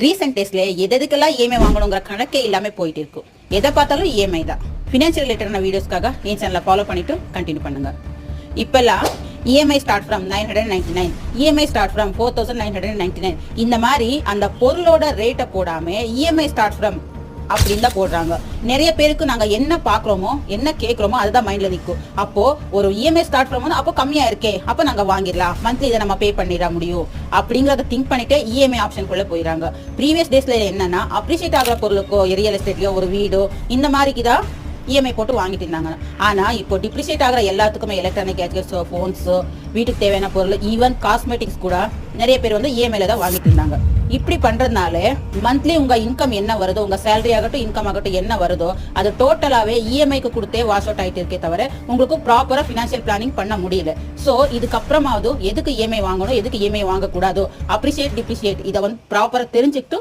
Recent டேஸ்ல எதுக்கெல்லாம் EMI வாங்கணுங்கிற கணக்கே இல்லாம போயிட்டு இருக்கும். எதை பார்த்தாலும் இஎம்ஐ தான். ஃபினான்ஷியல் ரிலேட்டடான வீடியோஸ்க்காக என் சேனலை ஃபாலோ பண்ணிட்டு கண்டினியூ பண்ணுங்க. இப்பெல்லாம் EMI start from 999, EMI start from 4999, இந்த மாதிரி அந்த பொருளோட ரேட்டை போடாம இஎம்ஐ ஸ்டார்ட் ஃப்ரம் அப்படின்னு தான் போடுறாங்க. நிறைய பேருக்கு நாங்க என்ன பாக்குறோமோ என்ன கேட்கிறோமோ அதுதான் மைண்ட்ல நிற்கும். அப்போ ஒரு இஎம்ஐ ஸ்டார்ட் பண்ணும்போது அப்போ கம்மியா இருக்கே, அப்போ நாங்க வாங்கிடலாம், மந்த்லி இதை நம்ம பே பண்ணிட முடியும் அப்படிங்கறத திங்க் பண்ணிட்டு இஎம்ஐ ஆப்ஷனுக்குள்ள போயிடறாங்க. ப்ரீவியஸ் டேஸ்ல என்னன்னா அப்ரிஷியேட் ஆகிற பொருளுக்கோ ரியல் எஸ்டேட்லயோ ஒரு வீடோ இந்த மாதிரிக்கு தான் இஎம்ஐ போட்டு வாங்கிட்டு இருந்தாங்க. ஆனா இப்போ டிப்ரிஷியேட் ஆகிற எல்லாத்துக்குமே எலக்ட்ரானிக் கேட்ஜெட்ஸ், போன்ஸ், வீட்டுக்கு தேவையான பொருள், ஈவன் காஸ்மெட்டிக்ஸ் கூட நிறைய பேர் வந்து இஎம்ஐல தான் வாங்கிட்டு இருந்தாங்க. இப்படி பண்றதுனால மந்த்லி உங்க இன்கம் என்ன வருதோ, உங்க சேலரி ஆகட்டும் இன்கம் ஆகட்டும் என்ன வருதோ அது டோட்டலாவே இஎம்ஐக்கு கொடுத்தே வாஷ் அவுட் ஆயிட்டு இருக்கே தவிர உங்களுக்கு ப்ராப்பரா ஃபினான்ஷியல் பிளானிங் பண்ண முடியல. சோ இதுக்கப்புறமாவது எதுக்கு இஎம்ஐ வாங்கணும், எதுக்கு இஎம்ஐ வாங்க கூடாதோ, அப்ரிஷியேட் டிப்ரிஷியேட் இதை வந்து ப்ராப்பரா தெரிஞ்சுக்கிட்டு